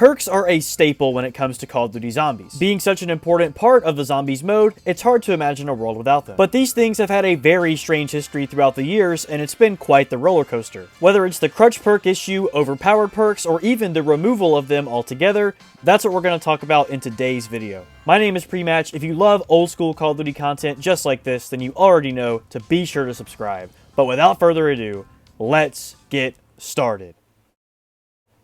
Perks are a staple when it comes to Call of Duty Zombies. Being such an important part of the Zombies mode, it's hard to imagine a world without them. But these things have had a very strange history throughout the years, and it's been quite the roller coaster. Whether it's the crutch perk issue, overpowered perks, or even the removal of them altogether, that's what we're going to talk about in today's video. My name is Prematch. If you love old school Call of Duty content just like this, then you already know to be sure to subscribe. But without further ado, let's get started.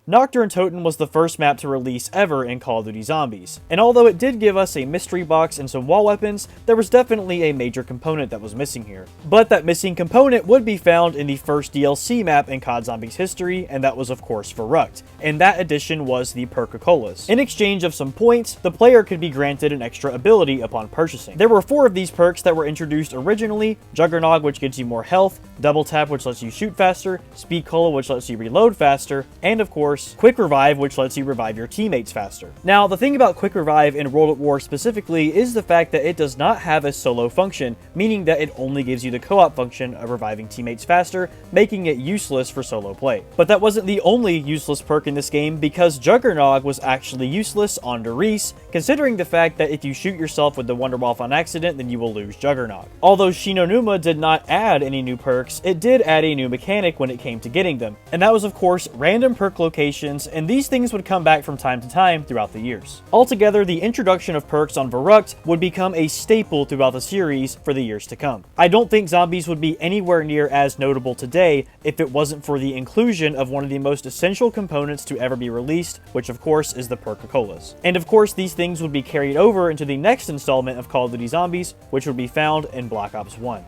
Nocturne Totem was the first map to release ever in Call of Duty Zombies, and although it did give us a mystery box and some wall weapons, there was definitely a major component that was missing here. But that missing component would be found in the first DLC map in COD Zombies history, and that was of course Verrucht, and that addition was the Perk. In exchange of some points, the player could be granted an extra ability upon purchasing. There were 4 of these perks that were introduced originally: Juggernog, which gives you more health, Double Tap, which lets you shoot faster, Speed Cola, which lets you reload faster, and of course Quick Revive, which lets you revive your teammates faster. Now, the thing about Quick Revive in World at War specifically is the fact that it does not have a solo function, meaning that it only gives you the co-op function of reviving teammates faster, making it useless for solo play. But that wasn't the only useless perk in this game, because Juggernog was actually useless on Reese, considering the fact that if you shoot yourself with the Wonderwolf on accident, then you will lose Juggernog. Although Shinonuma did not add any new perks, it did add a new mechanic when it came to getting them, and that was of course random perk locations, and these things would come back from time to time throughout the years. Altogether, the introduction of perks on Verrucht would become a staple throughout the series for the years to come. I don't think Zombies would be anywhere near as notable today if it wasn't for the inclusion of one of the most essential components to ever be released, which of course is the Perk-a-Colas. And of course, these things would be carried over into the next installment of Call of Duty Zombies, which would be found in Black Ops 1.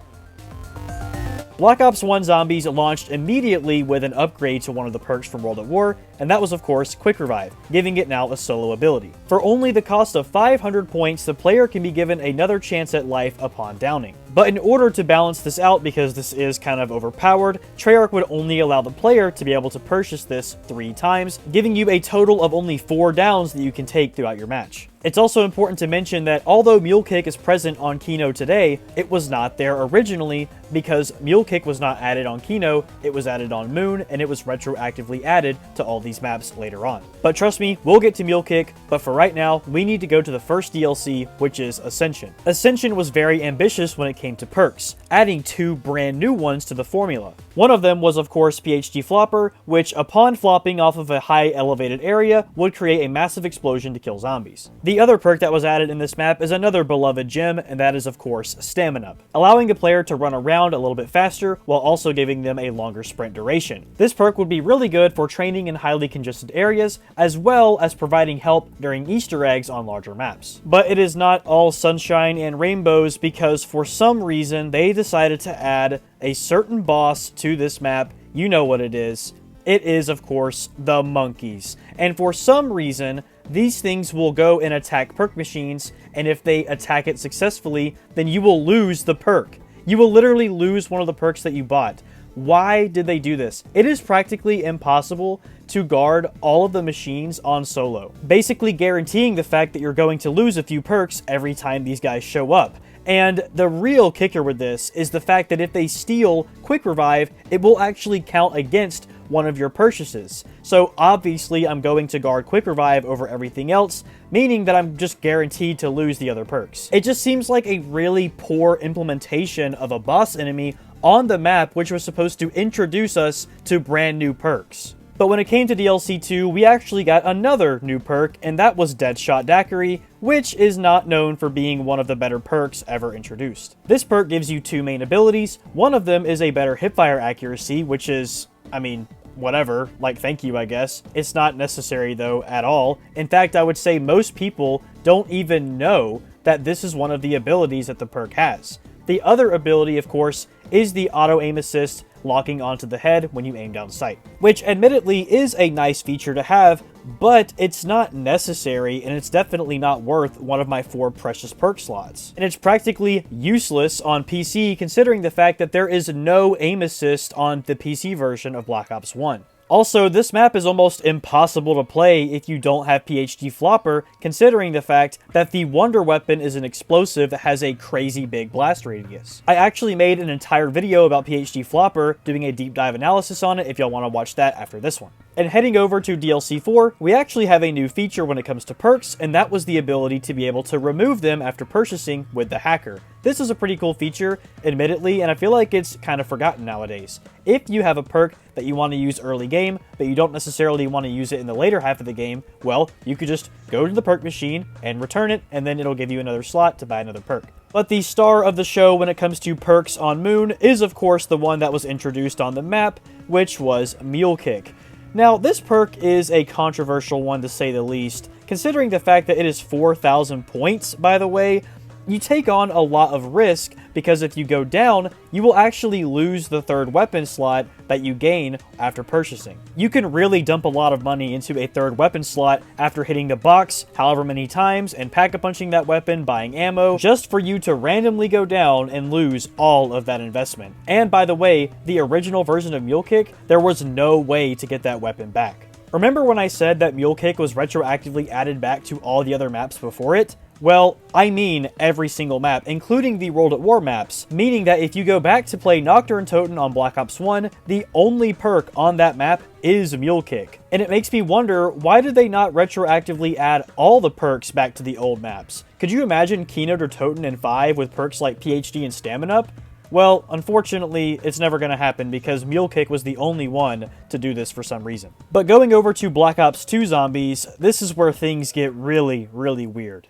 Black Ops 1 Zombies launched immediately with an upgrade to one of the perks from World at War, and that was of course Quick Revive, giving it now a solo ability. For only the cost of 500 points, the player can be given another chance at life upon downing. But in order to balance this out, because this is kind of overpowered, Treyarch would only allow the player to be able to purchase this 3 times, giving you a total of only 4 downs that you can take throughout your match. It's also important to mention that although Mule Kick is present on Kino today, it was not there originally, because Mule Kick was not added on Kino, it was added on Moon, and it was retroactively added to all these maps later on. But trust me, we'll get to Mule Kick, but for right now, we need to go to the first DLC, which is Ascension. Ascension was very ambitious when it came to perks, adding 2 brand new ones to the formula. One of them was of course PhD Flopper, which upon flopping off of a high elevated area would create a massive explosion to kill zombies. The other perk that was added in this map is another beloved gem, and that is of course Stamina, allowing the player to run around a little bit faster while also giving them a longer sprint duration. This perk would be really good for training in highly congested areas, as well as providing help during Easter eggs on larger maps. But it is not all sunshine and rainbows, because for some reason they decided to add a certain boss to this map. You know what it is. It is of course the monkeys, and for some reason these things will go and attack perk machines, and if they attack it successfully, then you will lose the perk. You will literally lose one of the perks that you bought. Why did they do this? It is practically impossible to guard all of the machines on solo, basically guaranteeing the fact that you're going to lose a few perks every time these guys show up. And the real kicker with this is the fact that if they steal Quick Revive, it will actually count against one of your purchases. So obviously I'm going to guard Quick Revive over everything else, meaning that I'm just guaranteed to lose the other perks. It just seems like a really poor implementation of a boss enemy on the map, which was supposed to introduce us to brand new perks. But when it came to DLC 2, we actually got another new perk, and that was Deadshot Daiquiri, which is not known for being one of the better perks ever introduced. This perk gives you 2 main abilities. One of them is a better hipfire accuracy, which is, I mean, whatever, like thank you I guess. It's not necessary though at all. In fact, I would say most people don't even know that this is one of the abilities that the perk has. The other ability, of course, is the auto aim assist, locking onto the head when you aim down sight, which admittedly is a nice feature to have, but it's not necessary, and it's definitely not worth one of my 4 precious perk slots. And it's practically useless on PC, considering the fact that there is no aim assist on the PC version of Black Ops 1. Also, this map is almost impossible to play if you don't have PhD Flopper, considering the fact that the Wonder Weapon is an explosive that has a crazy big blast radius. I actually made an entire video about PhD Flopper, doing a deep dive analysis on it if y'all want to watch that after this one. And heading over to DLC 4, we actually have a new feature when it comes to perks, and that was the ability to be able to remove them after purchasing with the hacker. This is a pretty cool feature, admittedly, and I feel like it's kind of forgotten nowadays. If you have a perk that you want to use early game, but you don't necessarily want to use it in the later half of the game, well, you could just go to the perk machine and return it, and then it'll give you another slot to buy another perk. But the star of the show when it comes to perks on Moon is, of course, the one that was introduced on the map, which was Mule Kick. Now, this perk is a controversial one to say the least, considering the fact that it is 4,000 points, by the way. You take on a lot of risk, because if you go down, you will actually lose the third weapon slot that you gain after purchasing. You can really dump a lot of money into a third weapon slot after hitting the box however many times and pack-a-punching that weapon, buying ammo, just for you to randomly go down and lose all of that investment. And by the way, the original version of Mule Kick, there was no way to get that weapon back. Remember when I said that Mule Kick was retroactively added back to all the other maps before it? Well, I mean every single map, including the World at War maps, meaning that if you go back to play Nocturne Toten on Black Ops 1, the only perk on that map is Mule Kick. And it makes me wonder, why did they not retroactively add all the perks back to the old maps? Could you imagine Keynote or Toten in 5 with perks like PhD and Stamina Up? Well, unfortunately, it's never going to happen because Mule Kick was the only one to do this for some reason. But going over to Black Ops 2 Zombies, this is where things get really, really weird.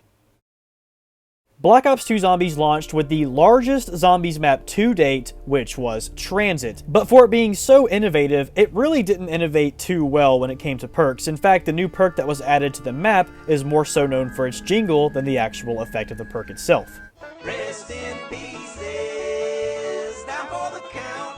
Black Ops 2 Zombies launched with the largest zombies map to date, which was Transit. But for it being so innovative, it really didn't innovate too well when it came to perks. In fact, the new perk that was added to the map is more so known for its jingle than the actual effect of the perk itself. Rest in pieces, down for the count.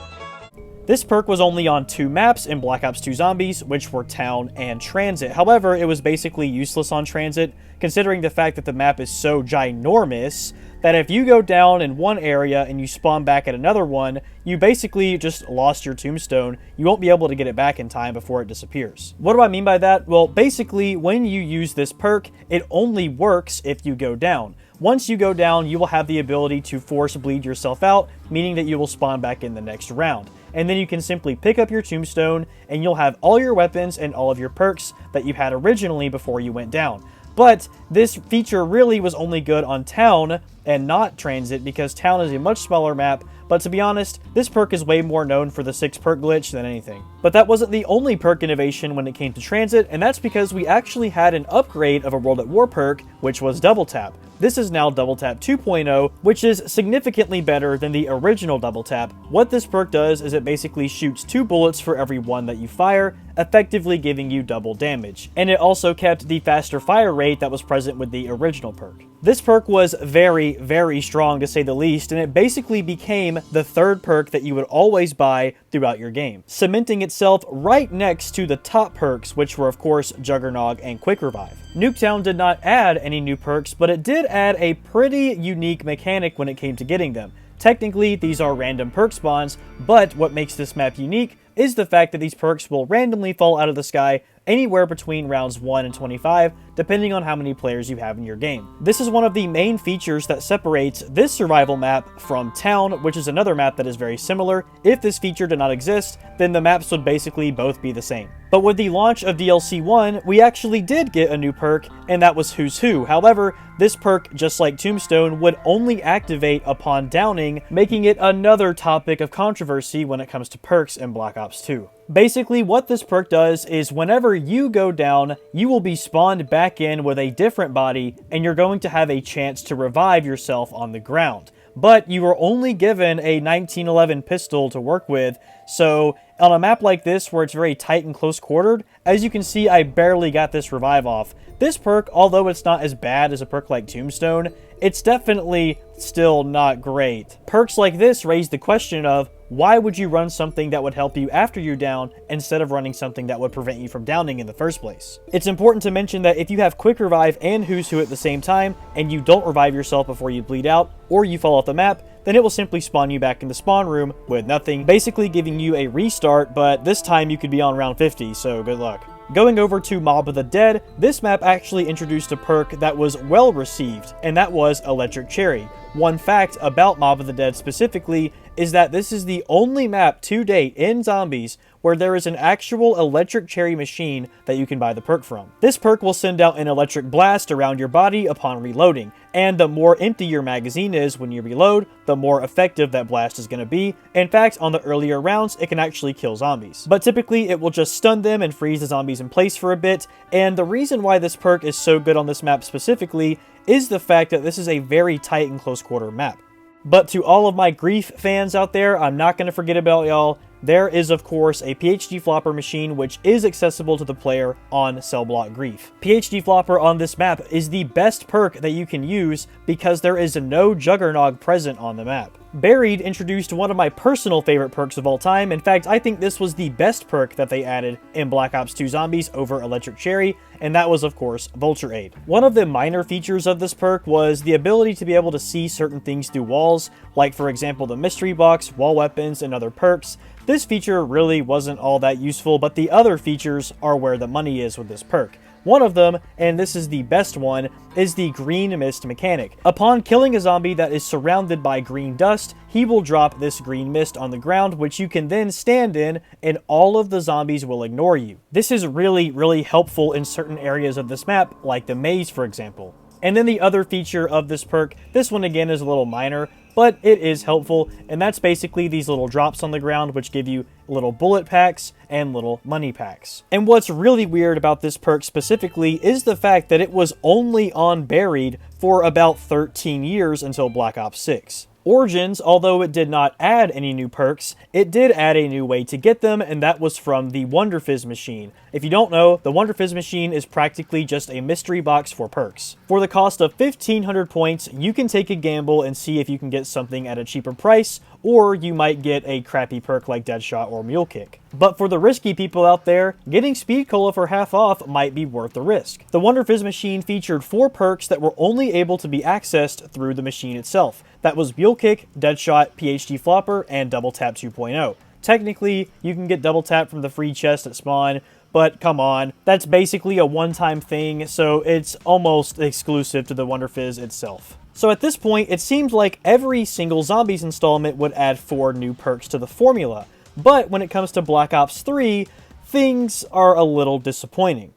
This perk was only on 2 maps in Black Ops 2 Zombies, which were Town and Transit. However, it was basically useless on Transit, considering the fact that the map is so ginormous that if you go down in one area and you spawn back at another one, you basically just lost your tombstone. You won't be able to get it back in time before it disappears. What do I mean by that? Well, basically, when you use this perk, it only works if you go down. Once you go down, you will have the ability to force bleed yourself out, meaning that you will spawn back in the next round. And then you can simply pick up your tombstone, and you'll have all your weapons and all of your perks that you had originally before you went down. But this feature really was only good on Town and not Transit, because Town is a much smaller map, but to be honest, this perk is way more known for the 6 perk glitch than anything. But that wasn't the only perk innovation when it came to Transit, and that's because we actually had an upgrade of a World at War perk, which was Double Tap. This is now Double Tap 2.0, which is significantly better than the original Double Tap. What this perk does is it basically shoots 2 bullets for every one that you fire, effectively giving you double damage. And it also kept the faster fire rate that was present with the original perk. This perk was very, very strong to say the least, and it basically became the 3rd perk that you would always buy throughout your game, cementing itself right next to the top perks, which were of course Juggernog and Quick Revive. Nuketown did not add any new perks, but it did add a pretty unique mechanic when it came to getting them. Technically, these are random perk spawns, but what makes this map unique is the fact that these perks will randomly fall out of the sky anywhere between rounds 1 and 25, depending on how many players you have in your game. This is one of the main features that separates this survival map from Town, which is another map that is very similar. If this feature did not exist, then the maps would basically both be the same. But with the launch of DLC 1, we actually did get a new perk, and that was Who's Who. However, this perk, just like Tombstone, would only activate upon downing, making it another topic of controversy when it comes to perks in Black Ops 2. Basically, what this perk does is whenever you go down, you will be spawned back in with a different body, and you're going to have a chance to revive yourself on the ground. But you are only given a 1911 pistol to work with, so on a map like this where it's very tight and close quartered, as you can see, I barely got this revive off. This perk, although it's not as bad as a perk like Tombstone, it's definitely still not great. Perks like this raise the question of, why would you run something that would help you after you're down instead of running something that would prevent you from downing in the first place? It's important to mention that if you have Quick Revive and Who's Who at the same time, and you don't revive yourself before you bleed out, or you fall off the map, then it will simply spawn you back in the spawn room with nothing, basically giving you a restart, but this time you could be on round 50, so good luck. Going over to Mob of the Dead, this map actually introduced a perk that was well received, and that was Electric Cherry. One fact about Mob of the Dead specifically is that this is the only map to date in Zombies where there is an actual Electric Cherry machine that you can buy the perk from. This perk will send out an electric blast around your body upon reloading, and the more empty your magazine is when you reload, the more effective that blast is going to be. In fact, on the earlier rounds, it can actually kill zombies. But typically, it will just stun them and freeze the zombies in place for a bit, and the reason why this perk is so good on this map specifically is the fact that this is a very tight and close quarter map. But to all of my Grief fans out there, I'm not going to forget about y'all. There is, of course, a PhD Flopper machine which is accessible to the player on Cell Block Grief. PhD Flopper on this map is the best perk that you can use because there is no Juggernog present on the map. Buried introduced one of my personal favorite perks of all time. In fact, I think this was the best perk that they added in Black Ops 2 Zombies over Electric Cherry, and that was, of course, Vulture Aid. One of the minor features of this perk was the ability to be able to see certain things through walls, like, for example, the mystery box, wall weapons, and other perks. This feature really wasn't all that useful, but the other features are where the money is with this perk. One of them, and this is the best one, is the green mist mechanic. Upon killing a zombie that is surrounded by green dust, he will drop this green mist on the ground, which you can then stand in, and all of the zombies will ignore you. This is really helpful in certain areas of this map, like the maze, for example. And then the other feature of this perk, this one again is a little minor, but it is helpful, and that's basically these little drops on the ground which give you little bullet packs and little money packs. And what's really weird about this perk specifically is the fact that it was only on Buried for about 13 years until Black Ops 6. Origins, although it did not add any new perks, it did add a new way to get them, and that was from the Wonderfizz Machine. If you don't know, the Wonderfizz Machine is practically just a mystery box for perks. For the cost of 1,500 points, you can take a gamble and see if you can get something at a cheaper price, or you might get a crappy perk like Deadshot or Mule Kick. But for the risky people out there, getting Speed Cola for half off might be worth the risk. The Wonderfizz Machine featured 4 perks that were only able to be accessed through the machine itself. That was Mule Kick, Deadshot, PhD Flopper, and Double Tap 2.0. Technically, you can get Double Tap from the free chest at spawn, but come on, that's basically a one-time thing, so it's almost exclusive to the Wonderfizz itself. So at this point, it seems like every single Zombies installment would add 4 new perks to the formula. But when it comes to Black Ops 3, things are a little disappointing.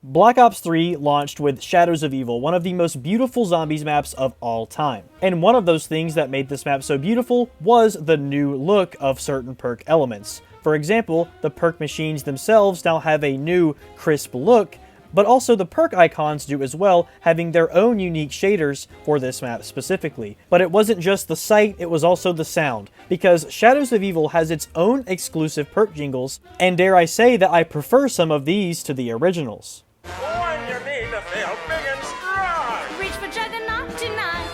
Black Ops 3 launched with Shadows of Evil, one of the most beautiful Zombies maps of all time. And one of those things that made this map so beautiful was the new look of certain perk elements. For example, the perk machines themselves now have a new, crisp look, but also the perk icons do as well, having their own unique shaders for this map specifically. But it wasn't just the sight, it was also the sound, because Shadows of Evil has its own exclusive perk jingles, and dare I say that I prefer some of these to the originals. When you need to feel big and strong, reach for Juggernaut tonight.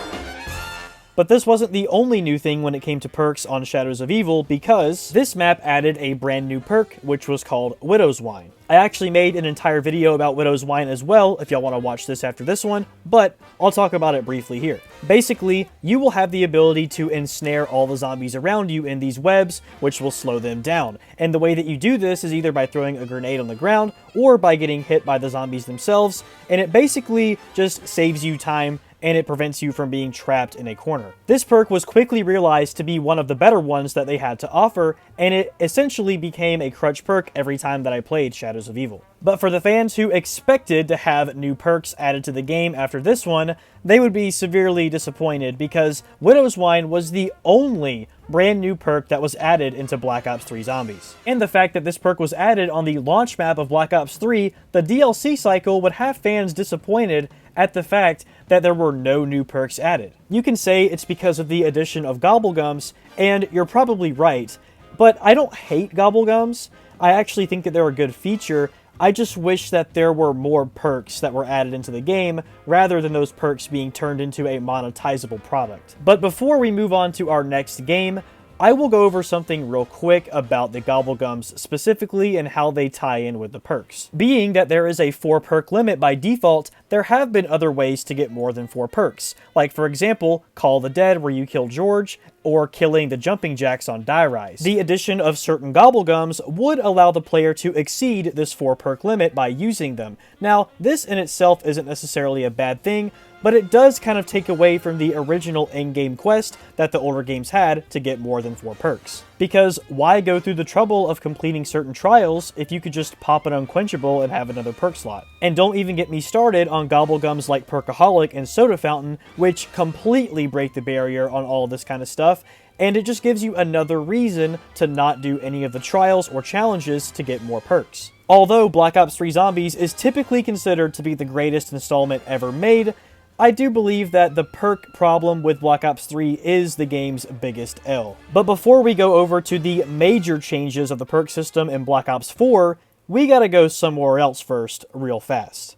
But this wasn't the only new thing when it came to perks on Shadows of Evil, because this map added a brand new perk, which was called Widow's Wine. I actually made an entire video about Widow's Wine as well, if y'all want to watch this after this one, but I'll talk about it briefly here. Basically, you will have the ability to ensnare all the zombies around you in these webs, which will slow them down. And the way that you do this is either by throwing a grenade on the ground, or by getting hit by the zombies themselves, and it basically just saves you time and it prevents you from being trapped in a corner. This perk was quickly realized to be one of the better ones that they had to offer, and it essentially became a crutch perk every time that I played Shadows of Evil. But for the fans who expected to have new perks added to the game after this one, they would be severely disappointed because Widow's Wine was the only brand new perk that was added into Black Ops 3 Zombies. And the fact that this perk was added on the launch map of Black Ops 3, the DLC cycle would have fans disappointed at the fact that there were no new perks added. You can say it's because of the addition of Gobblegums, and you're probably right, but I don't hate Gobblegums. I actually think that they're a good feature. I just wish that there were more perks that were added into the game, rather than those perks being turned into a monetizable product. But before we move on to our next game, I will go over something real quick about the Gobblegums specifically and how they tie in with the perks. Being that there is a 4 perk limit by default, there have been other ways to get more than 4 perks, like for example, Call the Dead where you kill George, or killing the jumping jacks on Die Rise. The addition of certain Gobblegums would allow the player to exceed this 4 perk limit by using them. Now, this in itself isn't necessarily a bad thing, but it does kind of take away from the original in-game quest that the older games had to get more than 4 perks. Because why go through the trouble of completing certain trials if you could just pop an Unquenchable and have another perk slot? And don't even get me started on Gobblegums like Perkaholic and Soda Fountain, which completely break the barrier on all this kind of stuff, and it just gives you another reason to not do any of the trials or challenges to get more perks. Although Black Ops 3 Zombies is typically considered to be the greatest installment ever made, I do believe that the perk problem with Black Ops 3 is the game's biggest L. But before we go over to the major changes of the perk system in Black Ops 4, we gotta go somewhere else first, real fast.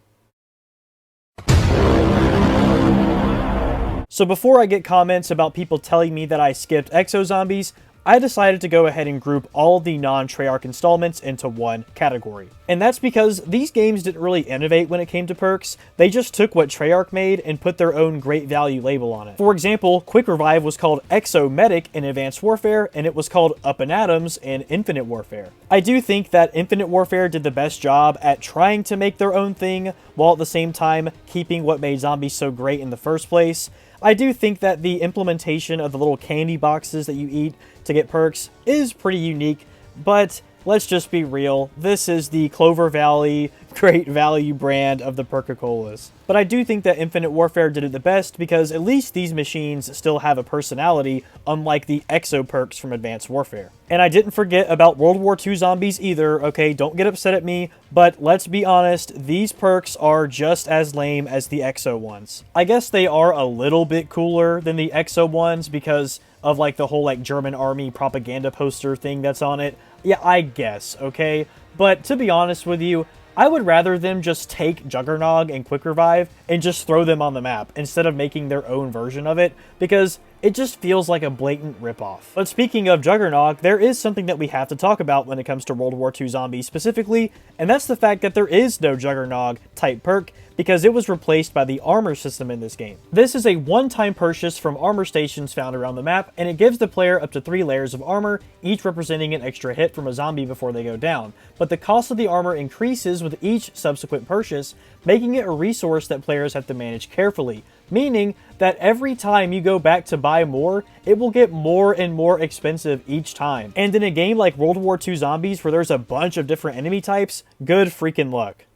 So before I get comments about people telling me that I skipped Exo Zombies, I decided to go ahead and group all the non-Treyarch installments into one category. And that's because these games didn't really innovate when it came to perks, they just took what Treyarch made and put their own great value label on it. For example, Quick Revive was called Exo Medic in Advanced Warfare, and it was called Up and Atoms in Infinite Warfare. I do think that Infinite Warfare did the best job at trying to make their own thing, while at the same time keeping what made zombies so great in the first place. I do think that the implementation of the little candy boxes that you eat to get perks is pretty unique, but let's just be real, this is the Clover Valley great value brand of the Perk-a-Colas. But I do think that Infinite Warfare did it the best because at least these machines still have a personality, unlike the Exo perks from Advanced Warfare. And I didn't forget about World War II Zombies either, okay, don't get upset at me, but let's be honest, these perks are just as lame as the Exo ones. I guess they are a little bit cooler than the Exo ones because of like the whole like German army propaganda poster thing that's on it. Yeah, I guess, okay? But to be honest with you, I would rather them just take Juggernog and Quick Revive and just throw them on the map instead of making their own version of it, because it just feels like a blatant ripoff. But speaking of Juggernog, there is something that we have to talk about when it comes to World War II Zombies specifically, and that's the fact that there is no Juggernog type perk because it was replaced by the armor system in this game. This is a one-time purchase from armor stations found around the map, and it gives the player up to 3 layers of armor, each representing an extra hit from a zombie before they go down. But the cost of the armor increases with each subsequent purchase, making it a resource that players have to manage carefully, meaning that every time you go back to buy more, it will get more and more expensive each time. And in a game like World War II Zombies where there's a bunch of different enemy types, good freaking luck.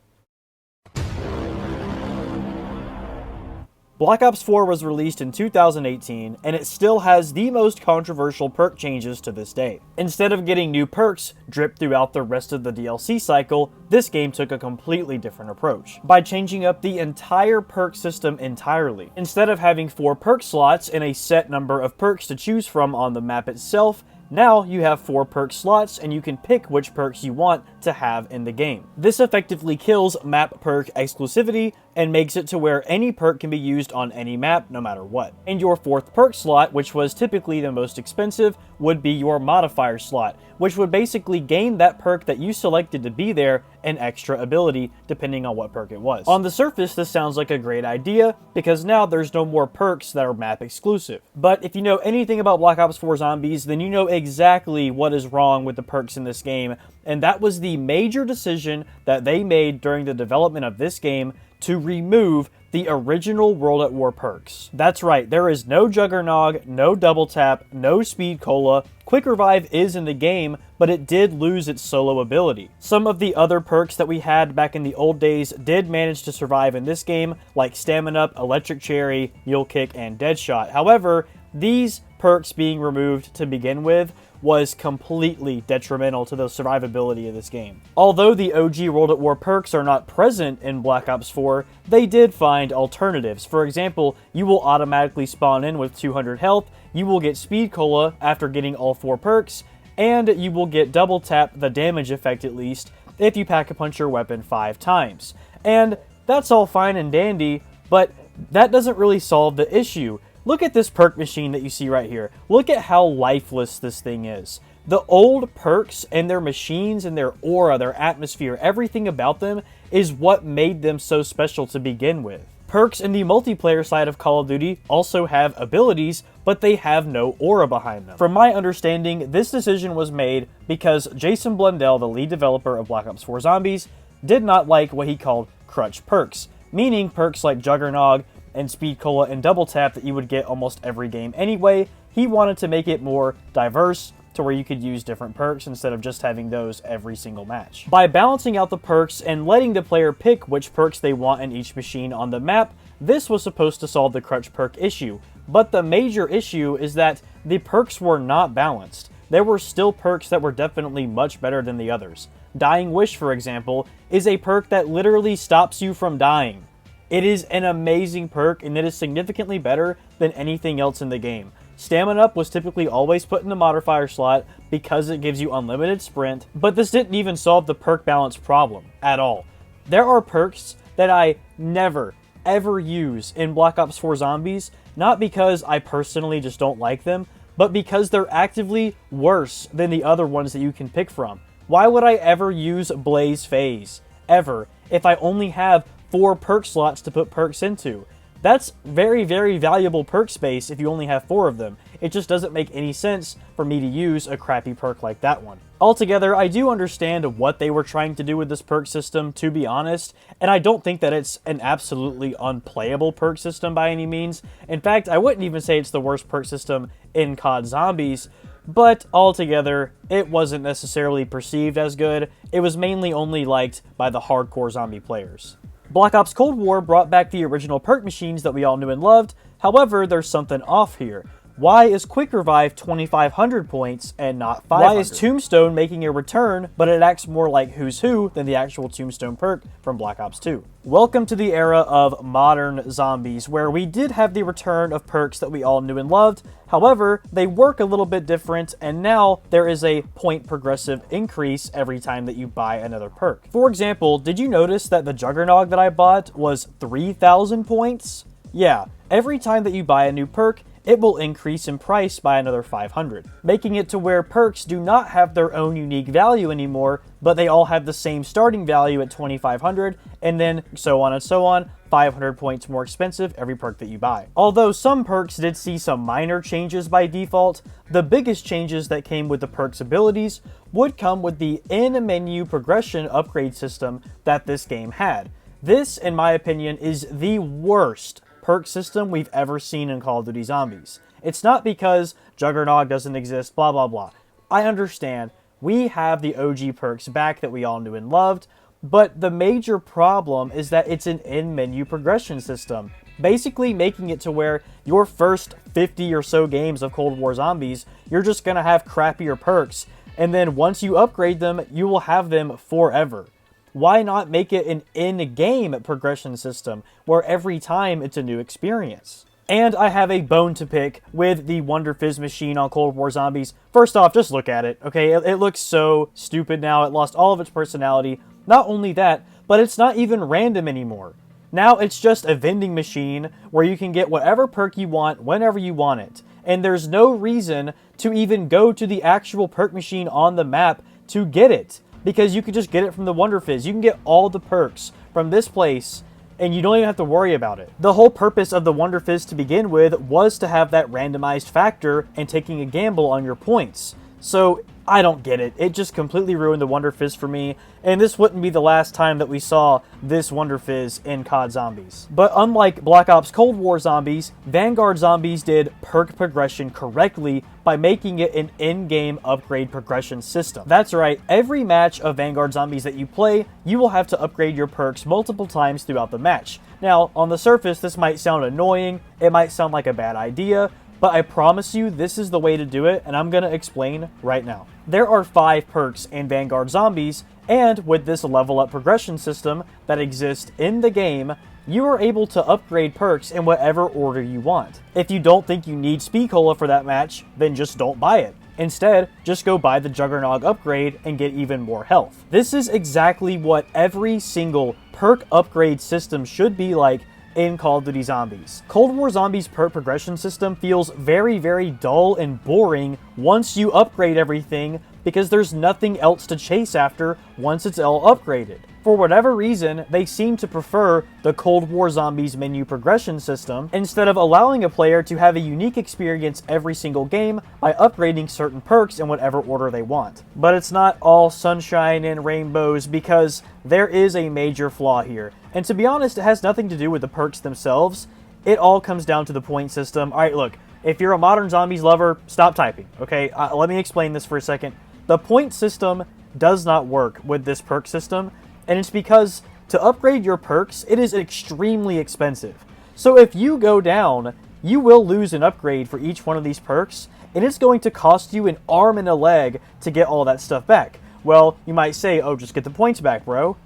Black Ops 4 was released in 2018, and it still has the most controversial perk changes to this day. Instead of getting new perks dripped throughout the rest of the DLC cycle, this game took a completely different approach, by changing up the entire perk system entirely. Instead of having 4 perk slots and a set number of perks to choose from on the map itself, now you have 4 perk slots and you can pick which perks you want to have in the game. This effectively kills map perk exclusivity and makes it to where any perk can be used on any map no matter what. And your 4th perk slot, which was typically the most expensive, would be your modifier slot, which would basically gain that perk that you selected to be there an extra ability depending on what perk it was. On the surface, this sounds like a great idea because now there's no more perks that are map exclusive. But if you know anything about Black Ops 4 Zombies, then you know exactly what is wrong with the perks in this game, and that was the major decision that they made during the development of this game to remove the original World at War perks. That's right, there is no Juggernog, no Double Tap, no Speed Cola. Quick Revive is in the game, but it did lose its solo ability. Some of the other perks that we had back in the old days did manage to survive in this game, like Stamina Up, Electric Cherry, Mule Kick, and Deadshot. However, these perks being removed to begin with was completely detrimental to the survivability of this game. Although the OG World at War perks are not present in Black Ops 4, they did find alternatives. For example, you will automatically spawn in with 200 health, you will get Speed Cola after getting all 4 perks, and you will get Double Tap, the damage effect at least, if you pack-a-punch your weapon 5 times. And that's all fine and dandy, but that doesn't really solve the issue. Look at this perk machine that you see right here. Look at how lifeless this thing is. The old perks and their machines and their aura, their atmosphere, everything about them is what made them so special to begin with. Perks in the multiplayer side of Call of Duty also have abilities, but they have no aura behind them. From my understanding, this decision was made because Jason Blundell, the lead developer of Black Ops 4 Zombies, did not like what he called crutch perks, meaning perks like Juggernog and Speed Cola and Double Tap that you would get almost every game anyway. He wanted to make it more diverse, to where you could use different perks instead of just having those every single match. By balancing out the perks and letting the player pick which perks they want in each machine on the map, this was supposed to solve the crutch perk issue. But the major issue is that the perks were not balanced. There were still perks that were definitely much better than the others. Dying Wish, for example, is a perk that literally stops you from dying. It is an amazing perk, and it is significantly better than anything else in the game. Stamina Up was typically always put in the modifier slot because it gives you unlimited sprint, but this didn't even solve the perk balance problem at all. There are perks that I never, ever use in Black Ops 4 Zombies, not because I personally just don't like them, but because they're actively worse than the other ones that you can pick from. Why would I ever use Blaze Phase, ever, if I only have 4 perk slots to put perks into? That's very, very valuable perk space if you only have 4 of them. It just doesn't make any sense for me to use a crappy perk like that one. Altogether, I do understand what they were trying to do with this perk system, to be honest, and I don't think that it's an absolutely unplayable perk system by any means. In fact, I wouldn't even say it's the worst perk system in COD Zombies, but altogether, it wasn't necessarily perceived as good. It was mainly only liked by the hardcore zombie players. Black Ops Cold War brought back the original perk machines that we all knew and loved. However, there's something off here. Why is Quick Revive 2,500 points and not 500? Why is Tombstone making a return, but it acts more like Who's Who than the actual Tombstone perk from Black Ops 2? Welcome to the era of modern zombies, where we did have the return of perks that we all knew and loved. However, they work a little bit different, and now there is a point progressive increase every time that you buy another perk. For example, did you notice that the Juggernog that I bought was 3,000 points? Yeah, every time that you buy a new perk, it will increase in price by another 500, making it to where perks do not have their own unique value anymore, but they all have the same starting value at 2,500, and then so on and so on, 500 points more expensive every perk that you buy. Although some perks did see some minor changes by default, the biggest changes that came with the perks abilities would come with the in-menu progression upgrade system that this game had. This, in my opinion, is the worst perk system we've ever seen in Call of Duty Zombies. It's not because Juggernog doesn't exist, blah blah blah. I understand, we have the OG perks back that we all knew and loved, but the major problem is that it's an in-menu progression system, basically making it to where your first 50 or so games of Cold War Zombies, you're just gonna have crappier perks, and then once you upgrade them, you will have them forever. Why not make it an in-game progression system where every time it's a new experience? And I have a bone to pick with the Wonderfizz Machine on Cold War Zombies. First off, just look at it, okay? It looks so stupid now. It lost all of its personality. Not only that, but it's not even random anymore. Now it's just a vending machine where you can get whatever perk you want whenever you want it. And there's no reason to even go to the actual perk machine on the map to get it, because you could just get it from the Wonderfizz. You can get all the perks from this place, and you don't even have to worry about it. The whole purpose of the Wonderfizz to begin with was to have that randomized factor and taking a gamble on your points. So I don't get it. It just completely ruined the Wonderfizz for me, and this wouldn't be the last time that we saw this Wonderfizz in COD Zombies. But unlike Black Ops Cold War Zombies, Vanguard Zombies did perk progression correctly by making it an in-game upgrade progression system. That's right, every match of Vanguard Zombies that you play, you will have to upgrade your perks multiple times throughout the match. Now, on the surface, this might sound annoying, it might sound like a bad idea, but I promise you this is the way to do it, and I'm going to explain right now. There are 5 perks in Vanguard Zombies, and with this level up progression system that exists in the game, you are able to upgrade perks in whatever order you want. If you don't think you need Speed Cola for that match, then just don't buy it. Instead, just go buy the Juggernog upgrade and get even more health. This is exactly what every single perk upgrade system should be like in Call of Duty Zombies. Cold War Zombies' perk progression system feels very, very dull and boring once you upgrade everything, because there's nothing else to chase after once it's all upgraded. For whatever reason, they seem to prefer the Cold War Zombies menu progression system instead of allowing a player to have a unique experience every single game by upgrading certain perks in whatever order they want. But it's not all sunshine and rainbows, because there is a major flaw here. And to be honest, it has nothing to do with the perks themselves. It all comes down to the point system. Alright, look, if you're a modern zombies lover, stop typing, okay? Let me explain this for a second. The point system does not work with this perk system, and it's because to upgrade your perks, it is extremely expensive. So if you go down, you will lose an upgrade for each one of these perks, and it's going to cost you an arm and a leg to get all that stuff back. Well, you might say, oh, just get the points back, bro.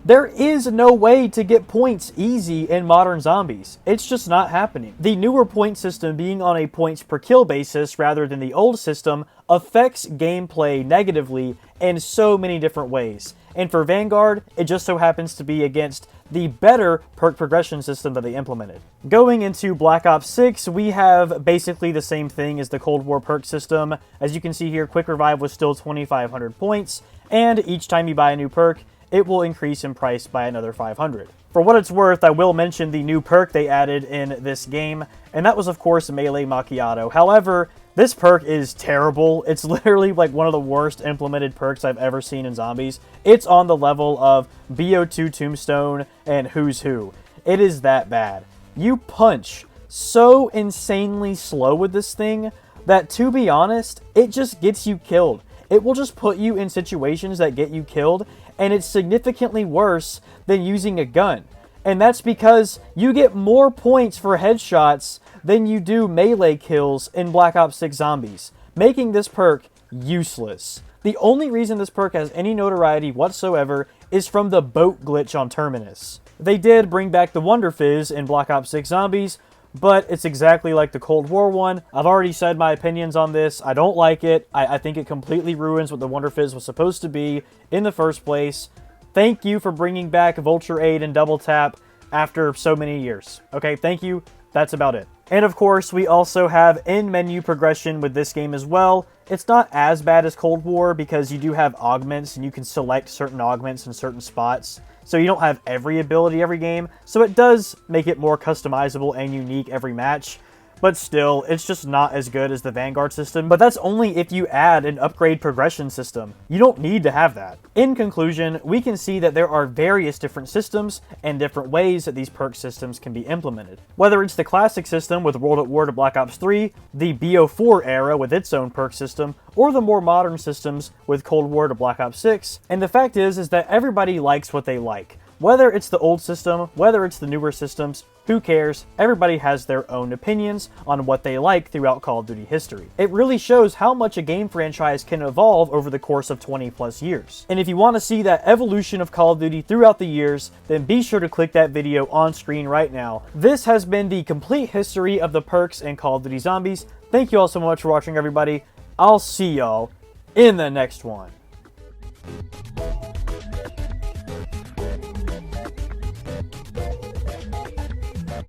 There is no way to get points easy in modern zombies. It's just not happening. The newer point system, being on a points per kill basis rather than the old system, affects gameplay negatively in so many different ways. And for Vanguard, it just so happens to be against the better perk progression system that they implemented. Going into Black Ops 6, we have basically the same thing as the Cold War perk system. As you can see here, Quick Revive was still 2,500 points, and each time you buy a new perk, it will increase in price by another 500. For what it's worth, I will mention the new perk they added in this game, and that was of course Melee Macchiato. However, this perk is terrible. It's literally like one of the worst implemented perks I've ever seen in zombies. It's on the level of BO2 Tombstone and Who's Who. It is that bad. You punch so insanely slow with this thing that, to be honest, it just gets you killed. It will just put you in situations that get you killed, and it's significantly worse than using a gun. And that's because you get more points for headshots than you do melee kills in Black Ops 6 Zombies, making this perk useless. The only reason this perk has any notoriety whatsoever is from the boat glitch on Terminus. They did bring back the Wonderfizz in Black Ops 6 Zombies, but it's exactly like the Cold War one. I've already said my opinions on this. I don't like it. I think it completely ruins what the Wonderfizz was supposed to be in the first place. Thank you for bringing back Vulture Aid and Double Tap after so many years. Okay, thank you. That's about it. And of course, we also have in-menu progression with this game as well. It's not as bad as Cold War because you do have augments and you can select certain augments in certain spots. So you don't have every ability every game, so it does make it more customizable and unique every match. But still, it's just not as good as the Vanguard system. But that's only if you add an upgrade progression system. You don't need to have that. In conclusion, we can see that there are various different systems and different ways that these perk systems can be implemented. Whether it's the classic system with World at War to Black Ops 3, the BO4 era with its own perk system, or the more modern systems with Cold War to Black Ops 6. And the fact is that everybody likes what they like. Whether it's the old system, whether it's the newer systems, who cares? Everybody has their own opinions on what they like throughout Call of Duty history. It really shows how much a game franchise can evolve over the course of 20 plus years. And if you want to see that evolution of Call of Duty throughout the years, then be sure to click that video on screen right now. This has been the complete history of the perks in Call of Duty Zombies. Thank you all so much for watching, everybody. I'll see y'all in the next one.